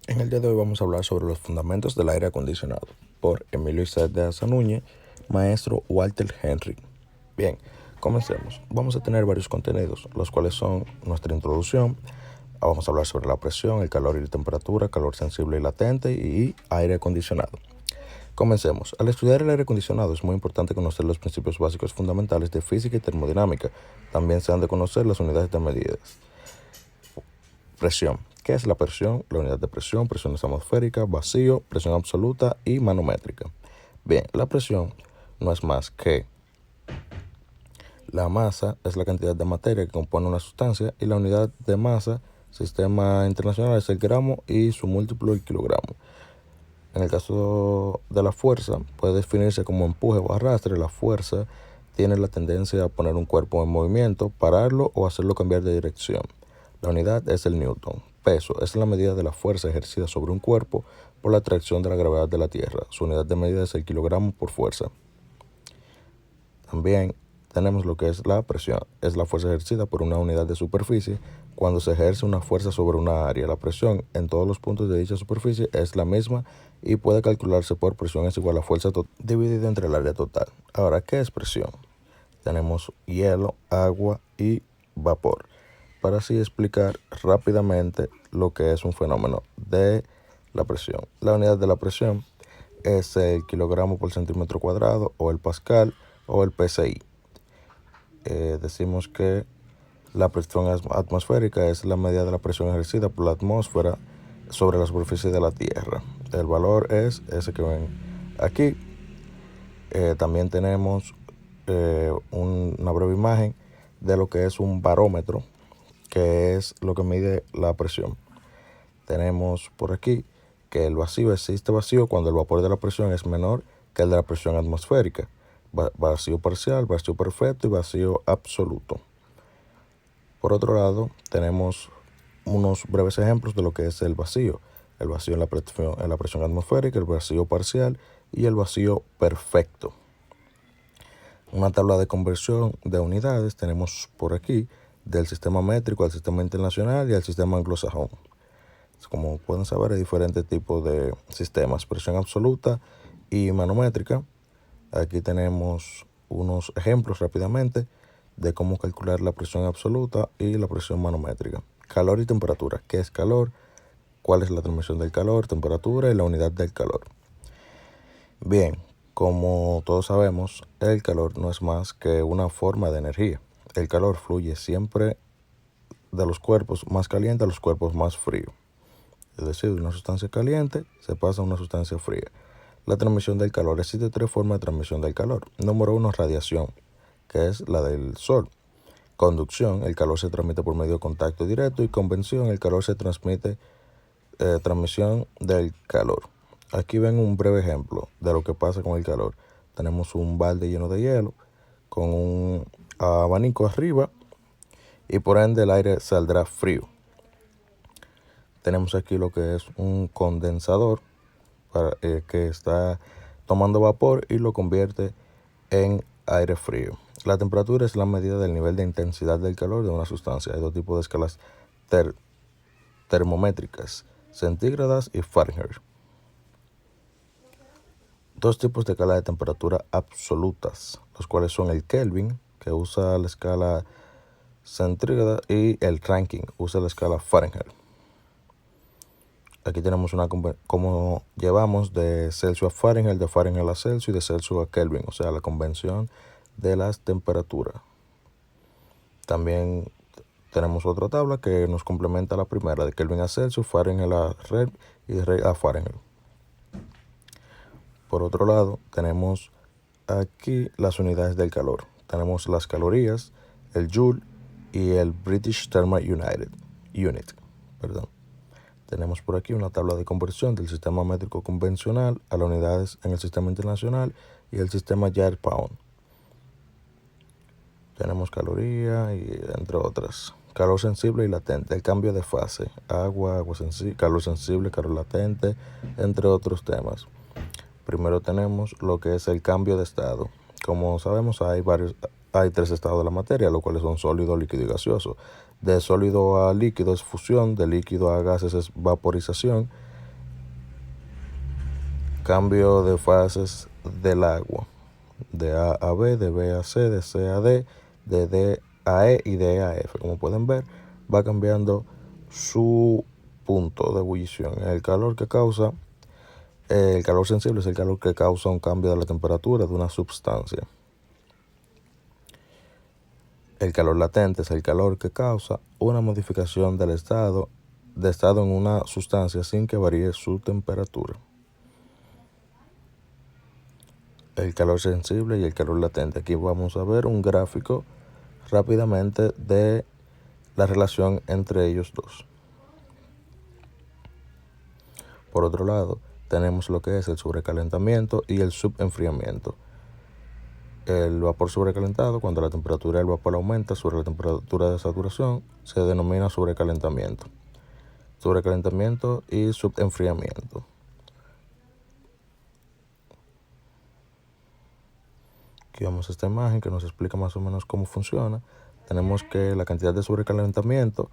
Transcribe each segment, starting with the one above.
En el día de hoy vamos a hablar sobre los fundamentos del aire acondicionado por Emilio Isaac de Asa Núñez, maestro Walter Henry. Bien, comencemos. Vamos a tener varios contenidos, los cuales son nuestra introducción. Vamos a hablar sobre la presión, el calor y la temperatura, calor sensible y latente y aire acondicionado. Comencemos. Al estudiar el aire acondicionado es muy importante conocer los principios básicos fundamentales de física y termodinámica. También se han de conocer las unidades de medidas. Presión. ¿Qué es la presión? La unidad de presión, presión atmosférica, vacío, presión absoluta y manométrica. Bien, la presión no es más que la masa, es la cantidad de materia que compone una sustancia, y la unidad de masa, sistema internacional, es el gramo y su múltiplo el kilogramo. En el caso de la fuerza, puede definirse como empuje o arrastre. La fuerza tiene la tendencia a poner un cuerpo en movimiento, pararlo o hacerlo cambiar de dirección. La unidad es el newton. Peso es la medida de la fuerza ejercida sobre un cuerpo por la atracción de la gravedad de la Tierra. Su unidad de medida es el kilogramo por fuerza. También tenemos lo que es la presión. Es la fuerza ejercida por una unidad de superficie cuando se ejerce una fuerza sobre una área. La presión en todos los puntos de dicha superficie es la misma y puede calcularse por presión es igual a fuerza dividida entre el área total. Ahora, ¿qué es presión? Tenemos hielo, agua y vapor. Para así explicar rápidamente lo que es un fenómeno de la presión. La unidad de la presión es el kilogramo por centímetro cuadrado, o el pascal, o el PSI. Decimos que la presión atmosférica es la medida de la presión ejercida por la atmósfera sobre la superficie de la Tierra. El valor es ese que ven aquí. También tenemos una breve imagen de lo que es un barómetro, que es lo que mide la presión. Tenemos por aquí que el vacío, existe vacío cuando el vapor de la presión es menor que el de la presión atmosférica. Vacío parcial, vacío perfecto y vacío absoluto. Por otro lado, tenemos unos breves ejemplos de lo que es el vacío. El vacío en la presión atmosférica, el vacío parcial y el vacío perfecto. Una tabla de conversión de unidades tenemos por aquí del sistema métrico al sistema internacional y al sistema anglosajón. Como pueden saber, hay diferentes tipos de sistemas: presión absoluta y manométrica. Aquí tenemos unos ejemplos rápidamente de cómo calcular la presión absoluta y la presión manométrica. Calor y temperatura. ¿Qué es calor? ¿Cuál es la transmisión del calor? Temperatura y la unidad del calor. Bien, como todos sabemos, el calor no es más que una forma de energía. El calor fluye siempre de los cuerpos más calientes a los cuerpos más fríos. Es decir, de una sustancia caliente se pasa a una sustancia fría. La transmisión del calor. Existe tres formas de transmisión del calor. Número 1, radiación, que es la del sol. Conducción, el calor se transmite por medio de contacto directo. Y convección, el calor se transmite, transmisión del calor. Aquí ven un breve ejemplo de lo que pasa con el calor. Tenemos un balde lleno de hielo con un abanico arriba y por ende el aire saldrá frío. Tenemos aquí lo que es un condensador que está tomando vapor y lo convierte en aire frío. La temperatura es la medida del nivel de intensidad del calor de una sustancia. Hay dos tipos de escalas termométricas: centígradas y Fahrenheit. Dos tipos de escala de temperatura absolutas, los cuales son el Kelvin, que usa la escala centígrada, y el Rankine, usa la escala Fahrenheit. Aquí tenemos cómo llevamos de Celsius a Fahrenheit, de Fahrenheit a Celsius y de Celsius a Kelvin, o sea, la convención de las temperaturas. También tenemos otra tabla que nos complementa la primera, de Kelvin a Celsius, Fahrenheit a Red y de Red a Fahrenheit. Por otro lado, tenemos aquí las unidades del calor. Tenemos las calorías, el Joule y el British Thermal Unit. Tenemos por aquí una tabla de conversión del sistema métrico convencional a las unidades en el sistema internacional y el sistema Joule-Pound. Tenemos caloría y entre otras. Calor sensible y latente, el cambio de fase, agua sensible, calor sensible, calor latente, entre otros temas. Primero tenemos lo que es el cambio de estado. Como sabemos, hay tres estados de la materia, los cuales son sólido, líquido y gaseoso. De sólido a líquido es fusión, de líquido a gases es vaporización, cambio de fases del agua, de A a B, de B a C, de C a D, de D a E y de E a F. Como pueden ver, va cambiando su punto de ebullición. El calor sensible es el calor que causa un cambio de la temperatura de una sustancia. El calor latente es el calor que causa una modificación del estado en una sustancia sin que varíe su temperatura. El calor sensible y el calor latente. Aquí vamos a ver un gráfico rápidamente de la relación entre ellos dos. Por otro lado, tenemos lo que es el sobrecalentamiento y el subenfriamiento. El vapor sobrecalentado, cuando la temperatura del vapor aumenta sobre la temperatura de saturación, se denomina sobrecalentamiento. Sobrecalentamiento y subenfriamiento. Aquí vemos esta imagen que nos explica más o menos cómo funciona. Tenemos que la cantidad de sobrecalentamiento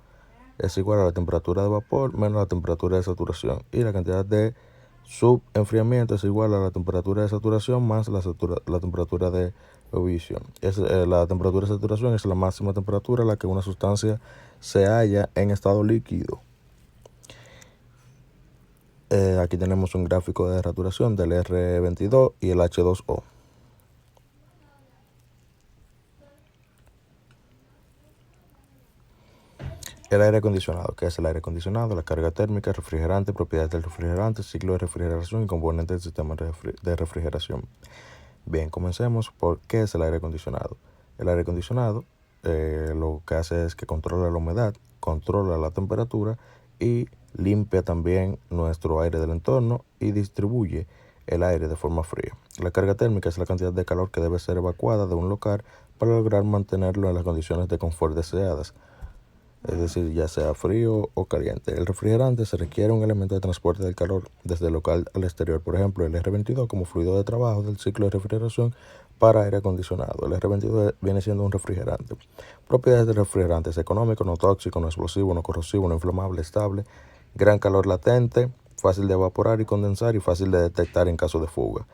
es igual a la temperatura de vapor menos la temperatura de saturación, y la cantidad de subenfriamiento es igual a la temperatura de saturación más la temperatura de ebullición. La temperatura de saturación es la máxima temperatura a la que una sustancia se halla en estado líquido. Aquí tenemos un gráfico de saturación del R22 y el H2O. El aire acondicionado. ¿Qué es el aire acondicionado? La carga térmica, refrigerante, propiedades del refrigerante, ciclo de refrigeración y componentes del sistema de refrigeración. Bien, comencemos por qué es el aire acondicionado. El aire acondicionado lo que hace es que controla la humedad, controla la temperatura y limpia también nuestro aire del entorno y distribuye el aire de forma fría. La carga térmica es la cantidad de calor que debe ser evacuada de un local para lograr mantenerlo en las condiciones de confort deseadas, es decir, ya sea frío o caliente. El refrigerante se requiere un elemento de transporte del calor desde el local al exterior, por ejemplo, el R22 como fluido de trabajo del ciclo de refrigeración para aire acondicionado. El R22 viene siendo un refrigerante. Propiedades del refrigerante: es económico, no tóxico, no explosivo, no corrosivo, no inflamable, estable, gran calor latente, fácil de evaporar y condensar y fácil de detectar en caso de fuga.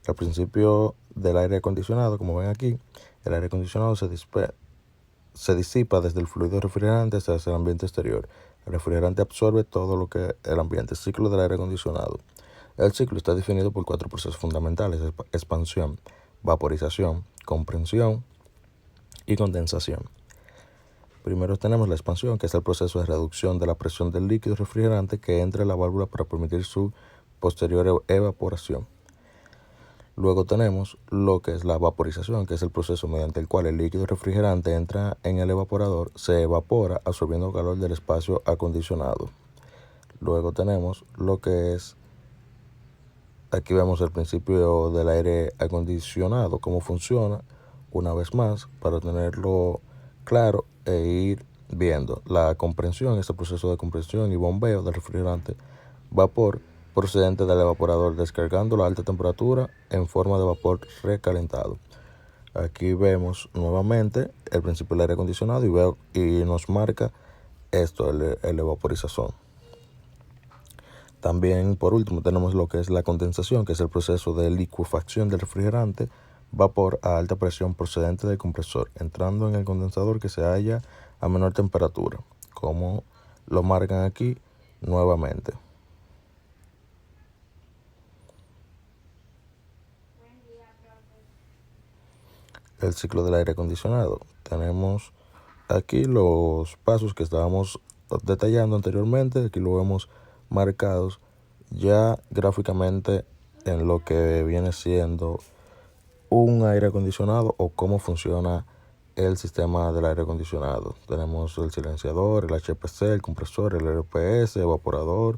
El principio del aire acondicionado, como ven aquí, el aire acondicionado se disipa desde el fluido refrigerante hacia el ambiente exterior. El refrigerante absorbe todo lo que el ambiente. Ciclo del aire acondicionado. El ciclo está definido por 4 procesos fundamentales: expansión, vaporización, compresión y condensación. Primero tenemos la expansión, que es el proceso de reducción de la presión del líquido refrigerante que entra en la válvula para permitir su posterior evaporación. Luego tenemos lo que es la vaporización, que es el proceso mediante el cual el líquido refrigerante entra en el evaporador, se evapora absorbiendo calor del espacio acondicionado. Luego tenemos lo que es, aquí vemos el principio del aire acondicionado, cómo funciona, una vez más, para tenerlo claro e ir viendo. La compresión es el proceso de compresión y bombeo del refrigerante vapor procedente del evaporador, descargándolo a alta temperatura en forma de vapor recalentado. Aquí vemos nuevamente el principio del aire acondicionado y nos marca esto, el vaporización. También, por último, tenemos lo que es la condensación, que es el proceso de licuefacción del refrigerante vapor a alta presión procedente del compresor, entrando en el condensador que se halla a menor temperatura, como lo marcan aquí nuevamente. El ciclo del aire acondicionado. Tenemos aquí los pasos que estábamos detallando anteriormente. Aquí lo vemos marcados ya gráficamente en lo que viene siendo un aire acondicionado o cómo funciona el sistema del aire acondicionado. Tenemos el silenciador, el HPC, el compresor, el RPS, evaporador,